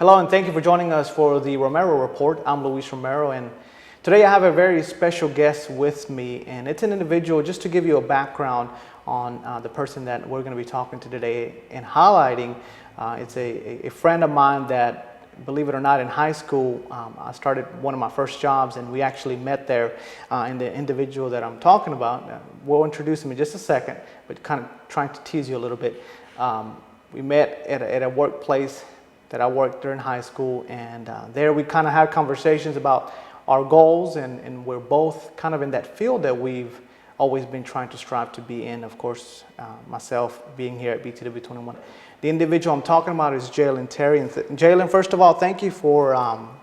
Hello and thank you for joining us for the Romero Report. I'm Luis Romero, and today I have a very special guest with me, and it's an individual, just to give you a background on the person that we're going to be talking to today and highlighting. It's a friend of mine that, believe it or not, in high school, I started one of my first jobs, and we actually met there. And the individual that I'm talking about, we'll introduce him in just a second, but kind of trying to tease you a little bit. We met at a workplace that I worked during high school, and there we kind of had conversations about our goals, and we're both kind of in that field that we've always been trying to strive to be in. Of course, myself being here at BTW 21. The individual I'm talking about is Jalen Terry. And Jalen, first of all, thank you for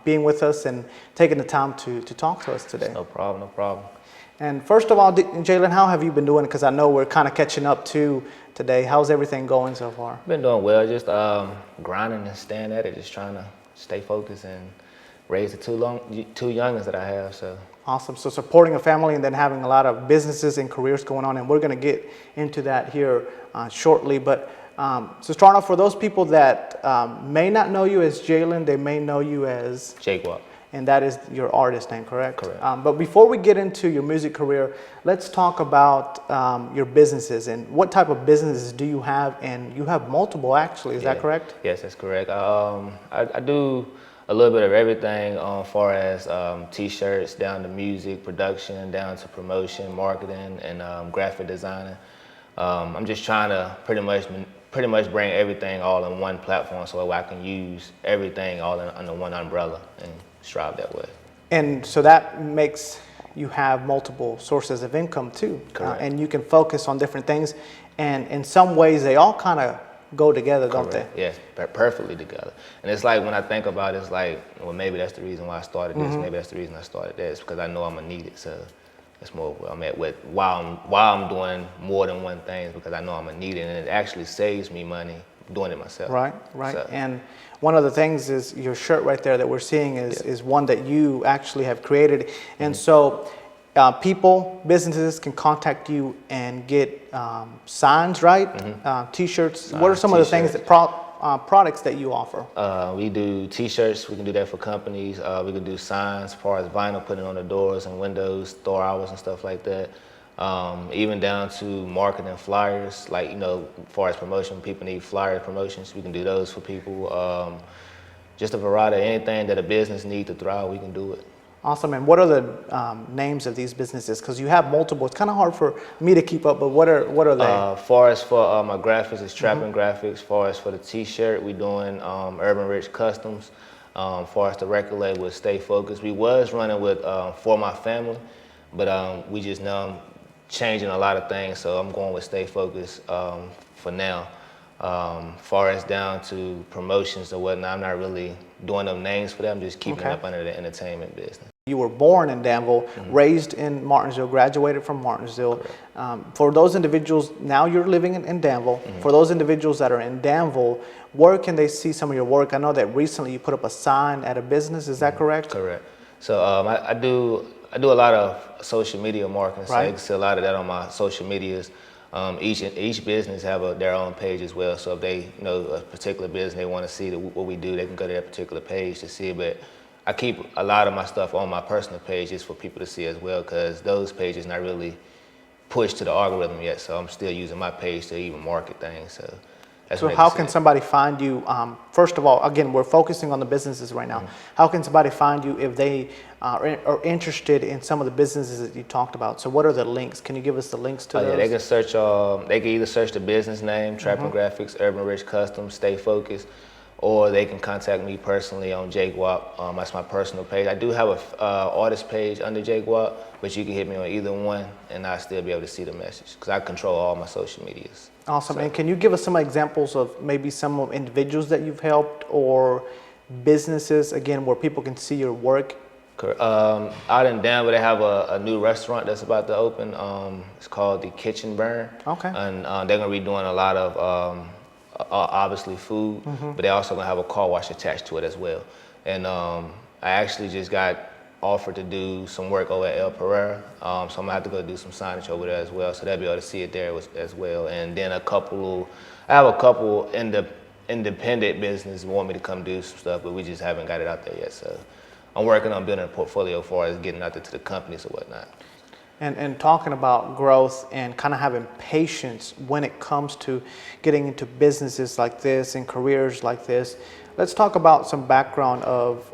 being with us and taking the time to talk to us today. No problem, no problem. And first of all, Jalen, how have you been doing? Because I know we're kind of catching up too today. How's everything going so far? Been doing well, just grinding and staying at it, just trying to stay focused and raise the two youngins that I have. So awesome. So supporting a family and then having a lot of businesses and careers going on, and we're going to get into that here shortly. But so starting off, for those people that may not know you as Jalen, they may know you as Jay Gwop. And that is your artist name, correct? Correct. But before we get into your music career, let's talk about your businesses and what type of businesses do you have? And you have multiple, actually. Is that correct? Yes, that's correct. I do a little bit of everything, as far as T-shirts, down to music, production, down to promotion, marketing, and graphic designing. I'm just trying to pretty much bring everything all in one platform, so I can use everything all under one umbrella and strive that way. And so that makes you have multiple sources of income too. Correct. And you can focus on different things, and in some ways they all kind of go together, don't they? Yes, perfectly together. And it's like, when I think about it, it's like, well, maybe that's the reason why I started this, maybe that's the reason I started this, because I know I'm gonna need it. So that's more where I'm at with while I'm doing more than one thing, because I know I'm gonna need it, and it actually saves me money doing it myself. Right. So. And one of the things is your shirt right there that we're seeing is one that you actually have created. And so people, businesses can contact you and get signs, right? T-shirts. What are some of the things that products that you offer? We do T-shirts. We can do that for companies. We can do signs, as far as vinyl, putting on the doors and windows, store hours and stuff like that. Even down to marketing flyers, like, as far as promotion, people need flyer promotions, we can do those for people. Just a variety of anything that a business needs to thrive, we can do it. Awesome. And what are the names of these businesses? Because you have multiple. It's kind of hard for me to keep up, but what are they? Far as for my graphics, it's Trapping Graphics. Far as for the T-shirt, we're doing Urban Rich Customs. Far as the record label, with Stay Focused. We was running with For My Family, but we just know changing a lot of things, so I'm going with Stay Focused for now. Far as down to promotions or whatnot, I'm not really doing them names for them, just keeping it up under the entertainment business. You were born in Danville, raised in Martinsville, graduated from Martinsville. For those individuals, now you're living in Danville. For those individuals that are in Danville, where can they see some of your work? I know that recently you put up a sign at a business, is that correct? Correct. So I do a lot of social media marketing, so you can see a lot of that on my social medias. Each business have their own page as well. So if they a particular business, they want to see what we do, they can go to that particular page to see it. But I keep a lot of my stuff on my personal page just for people to see as well, because those pages not really pushed to the algorithm yet. So I'm still using my page to even market things. So how can somebody find you? First of all, again, we're focusing on the businesses right now. How can somebody find you if they are interested in some of the businesses that you talked about? So what are the links? Can you give us the links to those? Yeah, they can search. They can either search the business name, Trapping Graphics, Urban Rich Customs, Stay Focused, or they can contact me personally on Jay Gwop. That's my personal page. I do have a artist page under Jay Gwop, but you can hit me on either one, and I'll still be able to see the message, because I control all my social medias. Awesome. So, and can you give us some examples of maybe some of individuals that you've helped or businesses, again, where people can see your work? Out in Danville, they have a new restaurant that's about to open. It's called the Kitchen Burn. Okay. And they're going to be doing a lot of, obviously, food, but they're also going to have a car wash attached to it as well. And I actually just got offered to do some work over at El Pereira, so I'm going to have to go do some signage over there as well, so they'll be able to see it there as well. And then I have a couple independent business want me to come do some stuff, but we just haven't got it out there yet. So I'm working on building a portfolio as far as getting out there to the companies or whatnot. And talking about growth and kind of having patience when it comes to getting into businesses like this and careers like this, let's talk about some background of,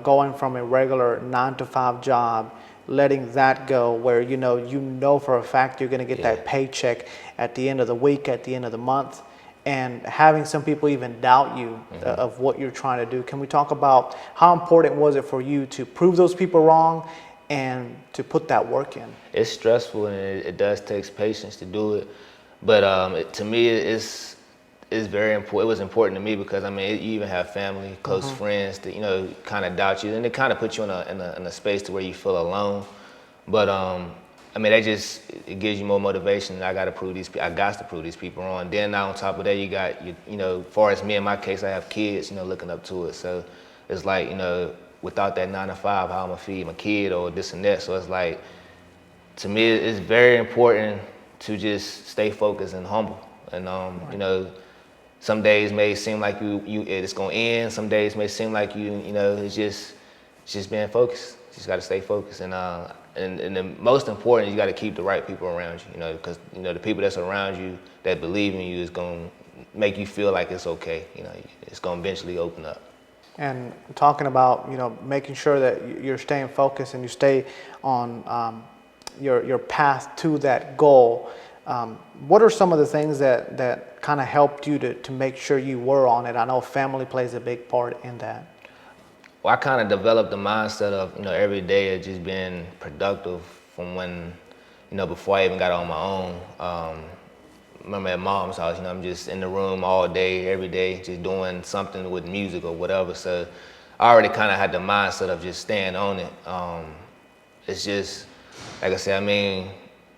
going from a regular 9-to-5 job, letting that go where, you know for a fact you're going to get that paycheck at the end of the week, at the end of the month, and having some people even doubt you of what you're trying to do. Can we talk about how important was it for you to prove those people wrong and to put that work in? It's stressful, and it does take patience to do it. But to me, it's very important. It was important to me because you even have family, close friends that kind of doubt you, and it kind of puts you in a space to where you feel alone. But it gives you more motivation. I got to prove these people wrong. Then now on top of that, you got as far as me in my case, I have kids, looking up to it. So it's like without that 9 to 5, how I'm gonna feed my kid or this and that. So it's like, to me, it's very important to just stay focused and humble. And some days may seem like it's gonna end. Some days may seem like it's just being focused. You just gotta stay focused. And the most important, you gotta keep the right people around you. Because the people that's around you that believe in you is gonna make you feel like it's okay. It's gonna eventually open up. And talking about, making sure that you're staying focused and you stay on your path to that goal. What are some of the things that kind of helped you to make sure you were on it? I know family plays a big part in that. Well, I kind of developed the mindset of, every day of just being productive from when, before I even got on my own. Remember at mom's house, I'm just in the room all day, every day, just doing something with music or whatever. So I already kind of had the mindset of just staying on it. It's just, like I said,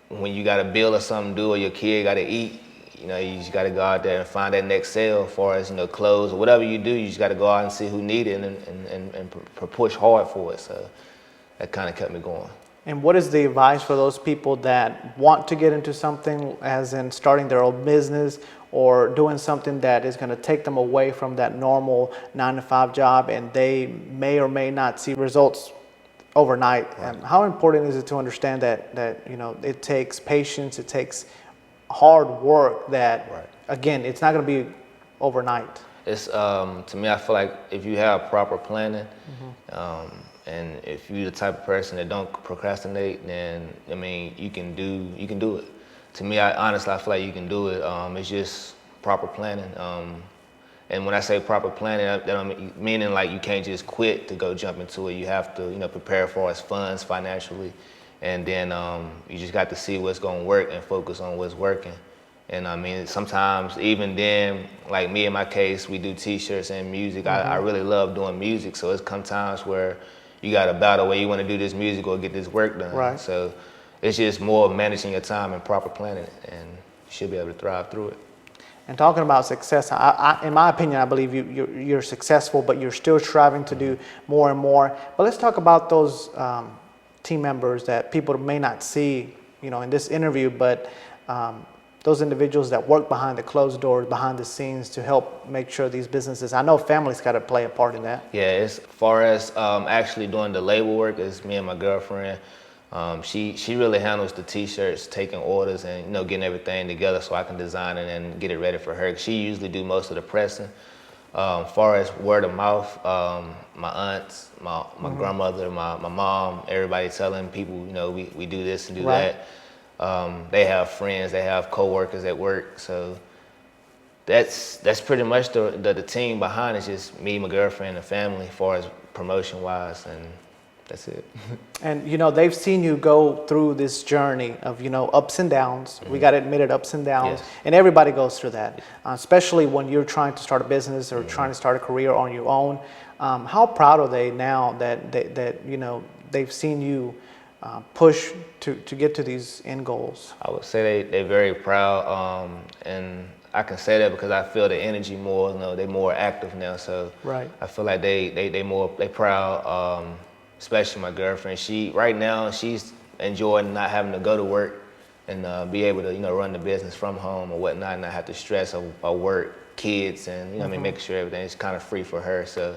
when you got a bill or something to do or your kid got to eat, you just got to go out there and find that next sale as far as, clothes or whatever you do. You just got to go out and see who need it and push hard for it. So that kind of kept me going. And what is the advice for those people that want to get into something, as in starting their own business or doing something that is going to take them away from that normal 9-to-5 job, and they may or may not see results overnight? Right. And how important is it to understand that it takes patience, it takes hard work, that again, it's not going to be overnight? It's to me, I feel like if you have proper planning, and if you're the type of person that don't procrastinate, then you can do it. To me, honestly, I feel like you can do it. It's just proper planning. And when I say proper planning, that meaning like you can't just quit to go jump into it. You have to prepare for as funds financially, and then you just got to see what's gonna work and focus on what's working. And sometimes even then, like me in my case, we do T-shirts and music. I really love doing music, so it's come times where you got a battle where you want to do this music or get this work done. Right. So it's just more of managing your time and proper planning, and you should be able to thrive through it. And talking about success, in my opinion, I believe you're successful, but you're still striving to do more and more. But let's talk about those team members that people may not see, in this interview, but those individuals that work behind the closed doors, behind the scenes, to help make sure these businesses, I know families got to play a part in that. Yeah, as far as actually doing the label work, it's me and my girlfriend. She really handles the T-shirts, taking orders, and getting everything together so I can design it and get it ready for her. She usually do most of the pressing. Far as word of mouth, my aunts, my grandmother, my mom, everybody telling people, we do this and do that. They have friends, they have coworkers at work, so that's pretty much the team behind it. Just me, my girlfriend, and family, as far as promotion wise, and that's it. And they've seen you go through this journey of ups and downs. We got to admit it, ups and downs, and everybody goes through that. Especially when you're trying to start a business or trying to start a career on your own. How proud are they now that they've seen you push to get to these end goals? I would say they're very proud, and I can say that because I feel the energy more. They're more active now, so I feel like they proud. Especially my girlfriend. Right now she's enjoying not having to go to work and be able to run the business from home or whatnot, and not have to stress or work kids and, you know what I mean, making sure everything is kind of free for her. So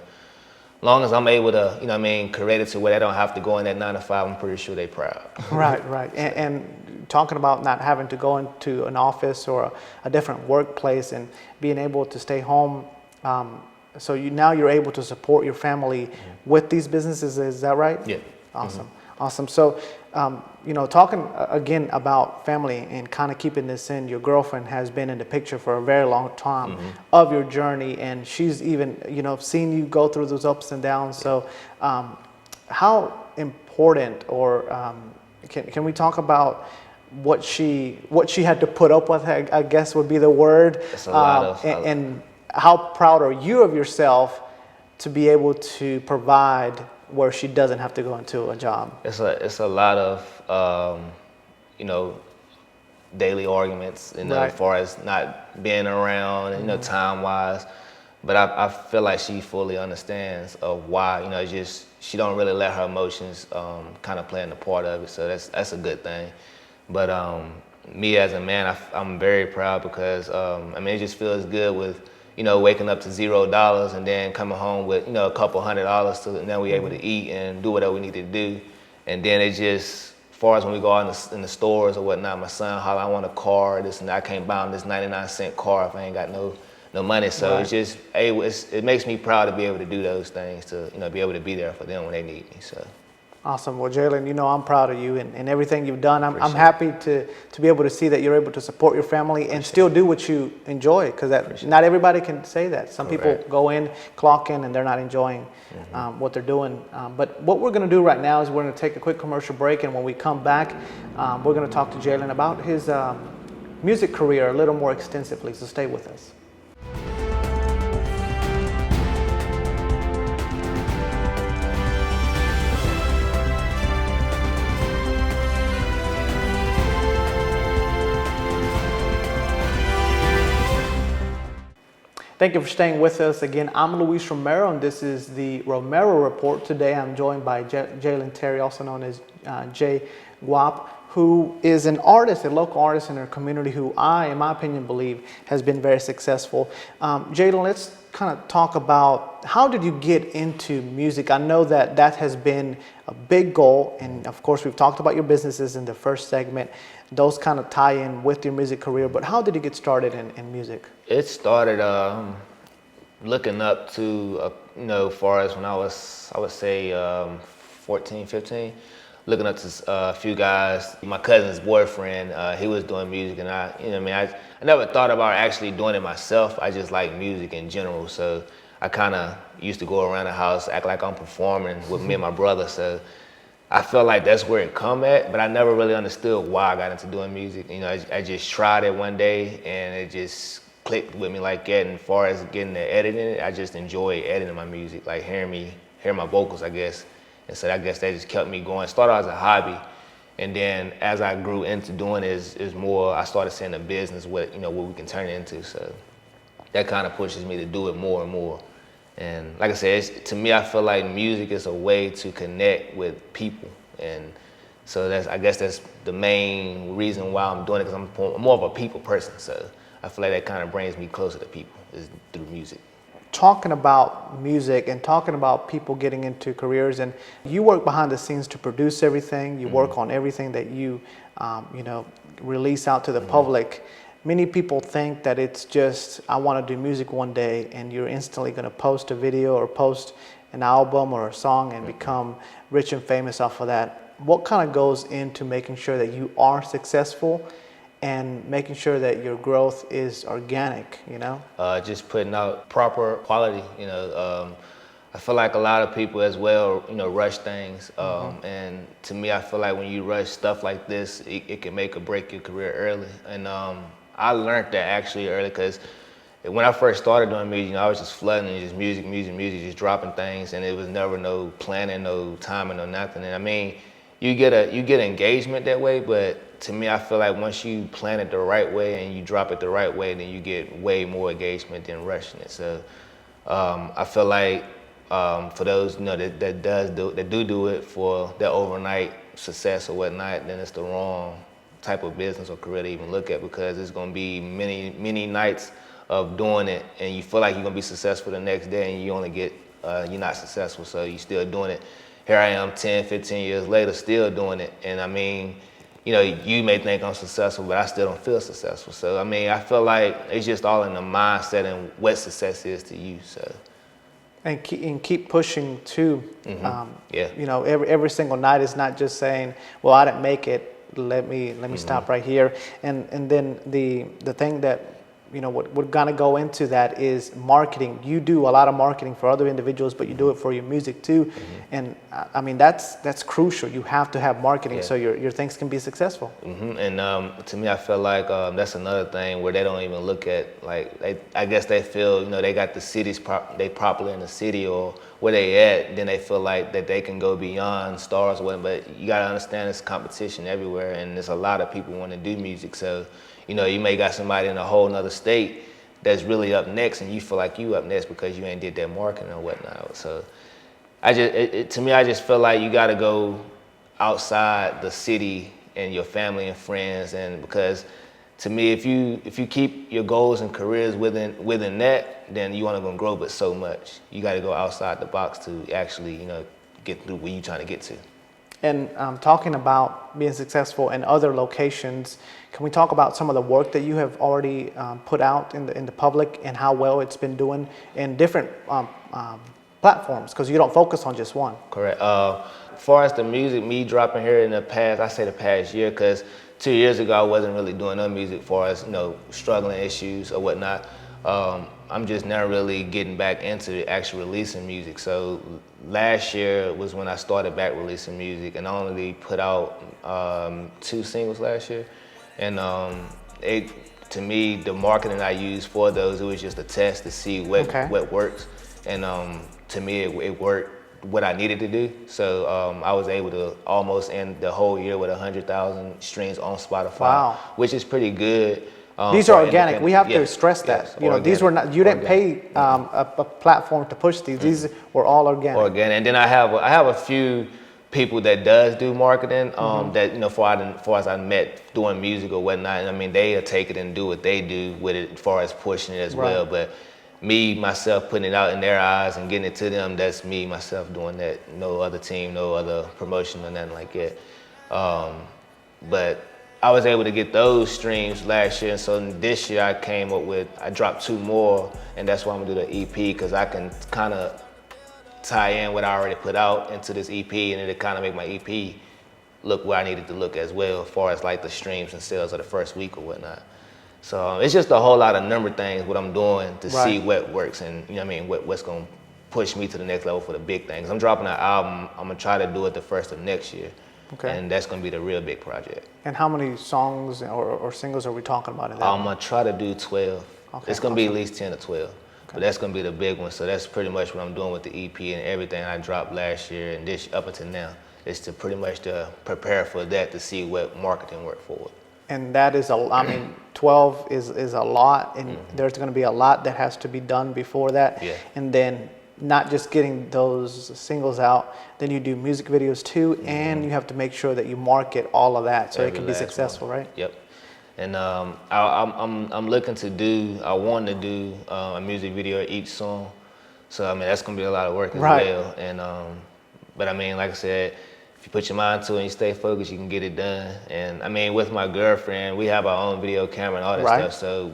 long as I'm able to, you know what I mean, create it to where they don't have to go in that 9 to 5, I'm pretty sure they're proud. Right, right. And talking about not having to go into an office or a different workplace and being able to stay home, so now you're able to support your family with these businesses, is that right? Yeah. Awesome. Awesome. So, you know, talking again about family and kind of keeping this in, your girlfriend has been in the picture for a very long time of your journey, and she's even, you know, seen you go through those ups and downs. So, how important, or can we talk about what she had to put up with, I guess would be the word. It's a lot of, and how proud are you of yourself to be able to provide where she doesn't have to go into a job? It's a lot of, you know, daily arguments, you know, Right. as far as not being around, you know, time-wise. But I feel like she fully understands of why, you know, just she don't really let her emotions kind of play in the part of it. So that's a good thing. But me as a man, I'm very proud because I mean, it just feels good with, you know, waking up to $0 and then coming home with, you know, a couple $100 to now we're able to eat and do whatever we need to do. And then it just, as far as when we go out in the stores or whatnot, my son holler, I want a car, this and that. I can't buy him this 99-cent car if I ain't got no money. So Right. it's just, it makes me proud to be able to do those things, to, you know, be able to be there for them when they need me. So. Awesome. Well, Jalen, you know, I'm proud of you and everything you've done. I'm Appreciate happy to be able to see that you're able to support your family and still do what you enjoy, because not everybody can say that. Some people go in, clock in, and they're not enjoying what they're doing. But what we're going to do right now is we're going to take a quick commercial break, and when we come back, we're going to talk to Jalen about his music career a little more extensively. So stay with us. Thank you for staying with us. Again, I'm Luis Romero, and this is the Romero Report. Today, I'm joined by Jalen Terry, also known as Jay Gwop, who is an artist, a local artist in our community who in my opinion, believe has been very successful. Jalen, let's kind of talk about, how did you get into music? I know that has been a big goal, and of course, we've talked about your businesses in the first segment. Those kind of tie in with your music career, but how did you get started in music? It started looking up to, you know, as far as when I would say 14, 15, looking up to a few guys. My cousin's boyfriend, he was doing music, and you know what I mean, I never thought about actually doing it myself. I just like music in general, so I kind of used to go around the house, act like I'm performing with me and my brother, so I felt like that's where it come at, but I never really understood why I got into doing music. You know, I just tried it one day, and it just clicked with me like that. And as far as getting to editing it, I just enjoy editing my music, like hearing my vocals, I guess. And so I guess that just kept me going. It started out as a hobby, and then as I grew into doing it, is more, I started seeing the business, what we can turn it into. So that kind of pushes me to do it more and more. And like I said, to me, I feel like music is a way to connect with people. And so I guess that's the main reason why I'm doing it, because I'm more of a people person. So I feel like that kind of brings me closer to people, is through music. Talking about music and talking about people getting into careers, and you work behind the scenes to produce everything. You work on everything that you release out to the public. Many people think that it's just, I want to do music one day, and you're instantly going to post a video or post an album or a song and become rich and famous off of that. What kind of goes into making sure that you are successful and making sure that your growth is organic, you know? Just putting out proper quality, I feel like a lot of people as well, rush things. And to me, I feel like when you rush stuff like this, it can make or break your career early. And I learned that actually early, because when I first started doing music, I was just flooding, just music, just dropping things, and it was never no planning, no timing, no nothing. And I mean, you get engagement that way, but to me, I feel like once you plan it the right way and you drop it the right way, then you get way more engagement than rushing it. So I feel like for those that do it for their overnight success or whatnot, then it's the wrong type of business or career to even look at, because it's going to be many nights of doing it, and you feel like you're gonna be successful the next day, and you only get you're not successful, so you still doing it. Here I am 10, 15 years later still doing it, and I mean, you know, you may think I'm successful, but I still don't feel successful. So I mean, I feel like it's just all in the mindset and what success is to you. So. And keep pushing too. Yeah. You know, every single night is not just saying, well, I didn't make it. Let me stop right here. And then the thing that, you know, what we're gonna go into that is marketing. You do a lot of marketing for other individuals, but you do it for your music too. And I mean, that's crucial. You have to have marketing so your things can be successful. And to me, I feel like that's another thing where they don't even look at, like, I guess they feel, you know, they got the cities, they popular in the city or where they at, then they feel like that they can go beyond stars or whatever. But you gotta understand there's competition everywhere, and there's a lot of people want to do music. So, you know, you may got somebody in a whole nother state that's really up next, and you feel like you up next because you ain't did that marketing or whatnot. So to me, I just feel like you got to go outside the city and your family and friends, and because to me, if you keep your goals and careers within that, then you only gonna grow but so much. You got to go outside the box to actually, you know, get through where you trying to get to. And talking about being successful in other locations, can we talk about some of the work that you have already put out in the public and how well it's been doing in different platforms? Because you don't focus on just one. Correct. As far as the music, me dropping here in the past, I say the past year, because 2 years ago I wasn't really doing no music for us, you know, struggling issues or whatnot. I'm just now really getting back into actually releasing music. So last year was when I started back releasing music, and I only put out 2 singles last year. And to me, the marketing I used for those, it was just a test to see what works. And to me, it worked what I needed to do. So I was able to almost end the whole year with 100,000 streams on Spotify, which is pretty good. These are organic. We have to stress that. Yes, you know, these were not. You didn't pay a platform to push these. These were all organic. Organic. And then I have a few people that does do marketing. That, you know, far as I met doing music or whatnot. I mean, they'll take it and do what they do with it, as far as pushing it as well. But me myself putting it out in their eyes and getting it to them, that's me myself doing that. No other team, no other promotion or nothing like that. But I was able to get those streams last year, and so this year I dropped 2 more, and that's why I'm gonna do the EP, because I can kind of tie in what I already put out into this EP, and it'll kind of make my EP look where I needed to look as well, as far as like the streams and sales of the first week or whatnot. So it's just a whole lot of number things what I'm doing to see what works, and you know what I mean, what's gonna push me to the next level for the big things. I'm dropping an album. I'm gonna try to do it the first of next year. Okay. And that's gonna be the real big project. And how many songs or singles are we talking about in that? I'm gonna try to do 12. Okay, it's gonna be at least 10 or 12. Okay. But that's gonna be the big one. So that's pretty much what I'm doing with the EP and everything I dropped last year and this up until now. Is to pretty much to prepare for that, to see what marketing work forward. And that is I mean, 12 is a lot, and there's gonna be a lot that has to be done before that. Yeah. And then not just getting those singles out, then you do music videos too, and you have to make sure that you market all of that so it can be successful, right? Yep. And I'm looking to do, I want to do a music video each song. So I mean, that's gonna be a lot of work as well. And but I mean, like I said, if you put your mind to it and you stay focused, you can get it done. And I mean, with my girlfriend, we have our own video camera and all that stuff. So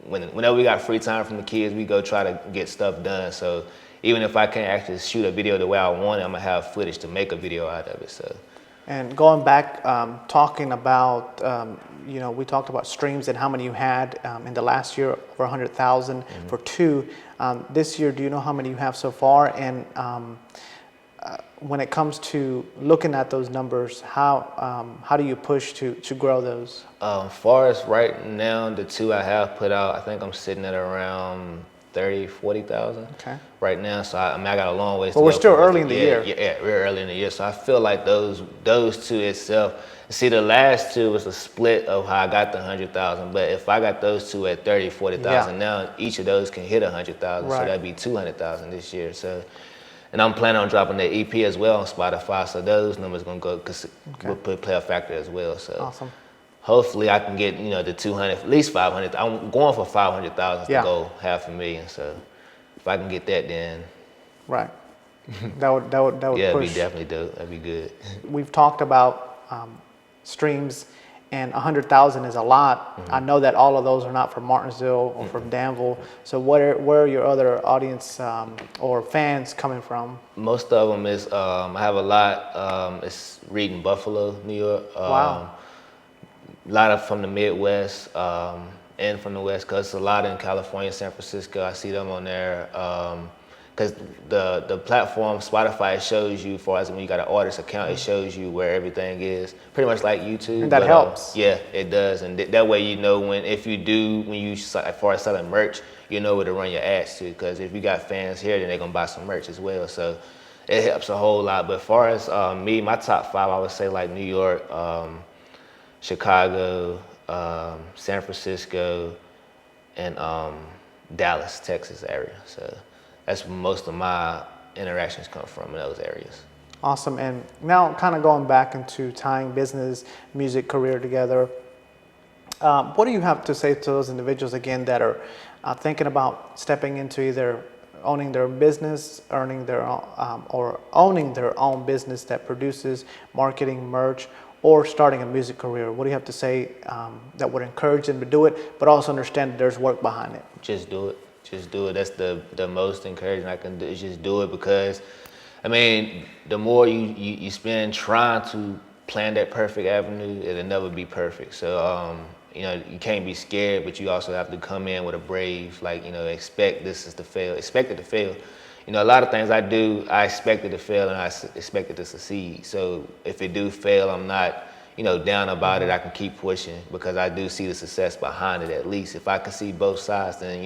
whenever we got free time from the kids, we go try to get stuff done. So even if I can't actually shoot a video the way I want it, I'm gonna have footage to make a video out of it. So. And going back, talking about, you know, we talked about streams and how many you had in the last year, over 100,000 for 2. This year, do you know how many you have so far? And when it comes to looking at those numbers, how do you push to grow those? As far as right now, the 2 I have put out, I think I'm sitting at around 30, 40,000 right now. So I mean, I got a long ways to go. But we're still early in the year. Yeah, real early in the year. So I feel like those 2 itself. See, the last 2 was a split of how I got the 100,000. But if I got those 2 at 30, 40,000, now each of those can hit 100,000. So that'd be 200,000 this year. So, and I'm planning on dropping the EP as well on Spotify. So those numbers gonna go, because we'll play a factor as well. So. Awesome. hopefully I can get, the 200, at least 500. I'm going for 500,000 to Yeah. go $500,000. So if I can get that, then Right. That would yeah, it'd be push. definitely dope. That'd be good. We've talked about streams, and 100,000 is a lot. I know that all of those are not from Martinsville or from Danville. So where are your other audience or fans coming from? Most of them is, I have a lot, it's Reading Buffalo, New York. Wow. A lot of from the Midwest and from the West Coast. A lot in California, San Francisco. I see them on there. Because the platform, Spotify, shows you, for as when you got an artist account, it shows you where everything is, pretty much like YouTube. And that helps. Yeah, it does, and that way you know when you as far as selling merch, you know where to run your ads to. Because if you got fans here, then they're gonna buy some merch as well. So it helps a whole lot. But as far as me, my top 5, I would say like New York, Chicago, San Francisco, and Dallas, Texas area. So that's where most of my interactions come from, in those areas. Awesome. And now kind of going back into tying business, music, career together, what do you have to say to those individuals, again, that are thinking about stepping into either owning their business, or owning their own business that produces marketing, merch, or starting a music career? What do you have to say that would encourage them to do it, but also understand that there's work behind it? Just do it. Just do it. That's the most encouraging I can do, is just do it. Because I mean, the more you spend trying to plan that perfect avenue, it'll never be perfect. So you can't be scared, but you also have to come in with a brave, expect this to fail. Expect it to fail. A lot of things I do, I expect it to fail and I expect it to succeed. So if it do fail, I'm not down about it. I can keep pushing because I do see the success behind it. At least if I can see both sides, then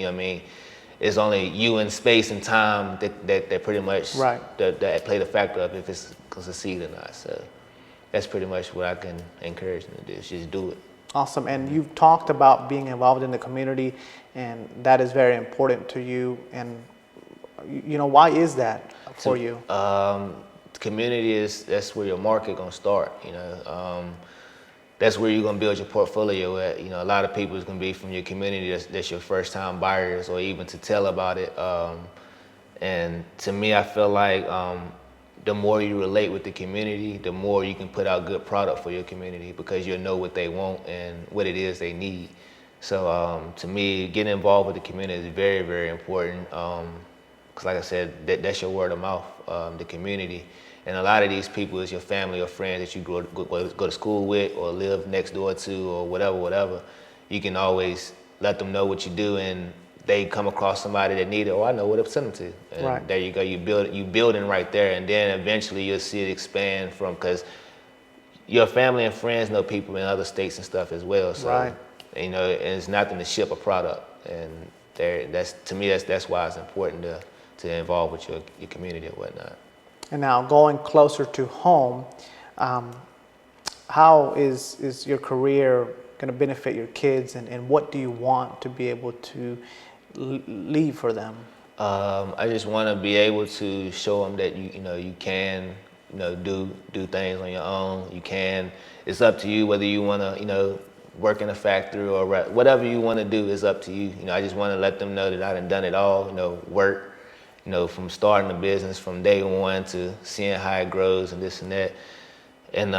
it's only you in space and time that pretty much that play the factor of if it's gonna succeed or not. So that's pretty much what I can encourage them to do. Is just do it. Awesome. And you've talked about being involved in the community, and that is very important to you. And why is that for you? The community that's where your market gonna start. That's where you're gonna build your portfolio at. A lot of people is gonna be from your community. That's your first time buyers, or even to tell about it. And to me, I feel like the more you relate with the community, the more you can put out good product for your community, because you'll know what they want and what it is they need. So to me, getting involved with the community is very, very important. Because like I said, that's your word of mouth, the community. And a lot of these people is your family or friends that you go to school with or live next door to or whatever. You can always let them know what you do, and they come across somebody that need it. Oh, I know what to send them to. And there you go. You building right there, and then eventually you'll see it expand because your family and friends know people in other states and stuff as well. So and it's nothing to ship a product, and to me that's why it's important to involve with your community and whatnot. And now going closer to home, how is your career going to benefit your kids, and what do you want to be able to leave for them? I just want to be able to show them that you can do things on your own. You can. It's up to you whether you want to work in a factory or whatever you want to do is up to you. I just want to let them know that I done it all. Work. From starting the business from day one to seeing how it grows and this and that. And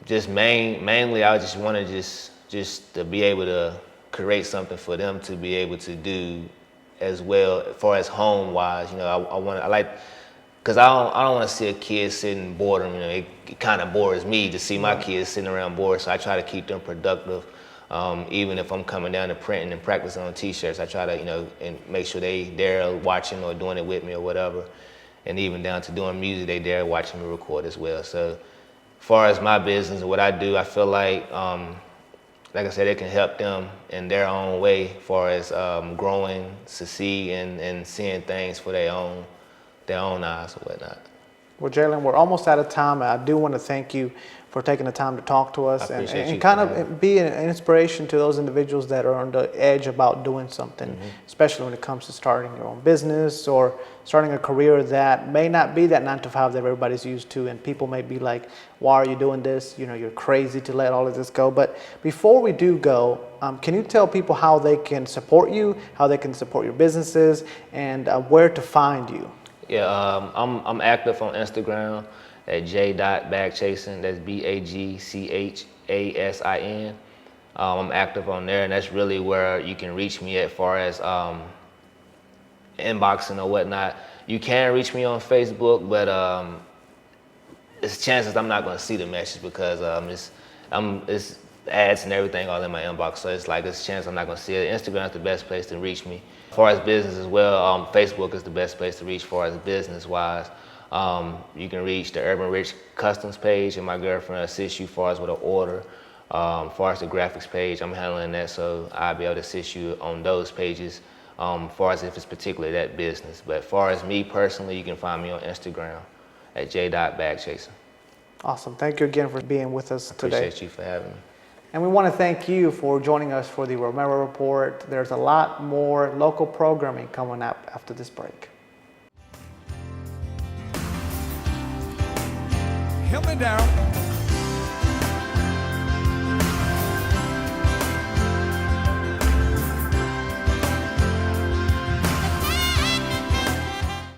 just mainly I just want to just to be able to create something for them to be able to do as well, as far as home wise. Because I don't want to see a kid sitting boredom. It kind of bores me to see my kids sitting around bored. So I try to keep them productive. Even if I'm coming down to printing and practicing on T-shirts, I try to, and make sure they're watching or doing it with me or whatever. And even down to doing music, they there watching me record as well. So as far as my business and what I do, I feel like I said, it can help them in their own way as far as growing, succeed, and seeing things for their own eyes or whatnot. Well, Jalen, we're almost out of time. I do want to thank you for taking the time to talk to us and kind of be an inspiration to those individuals that are on the edge about doing something, especially when it comes to starting your own business or starting a career that may not be that 9 to 5 that everybody's used to. And people may be like, why are you doing this? You know, you're crazy to let all of this go. But before we do go, can you tell people how they can support you, how they can support your businesses, and where to find you? Yeah, I'm active on Instagram at j.bagchasin. That's BAGCHASIN. I'm active on there, and that's really where you can reach me as far as inboxing or whatnot. You can reach me on Facebook, but it's chances I'm not going to see the message because it's ads and everything all in my inbox. So it's like it's a chance I'm not going to see it. Instagram is the best place to reach me. As far as business as well, Facebook is the best place to reach as far as business-wise. You can reach the Urban Rich Customs page, and my girlfriend assists you as far as with an order. As far as the graphics page, I'm handling that, so I'll be able to assist you on those pages as far as if it's particularly that business. But as far as me personally, you can find me on Instagram at j.bagchasin. Awesome. Thank you again for being with us today. Appreciate you for having me. And we want to thank you for joining us for the Romero Report. There's a lot more local programming coming up after this break. Help me down.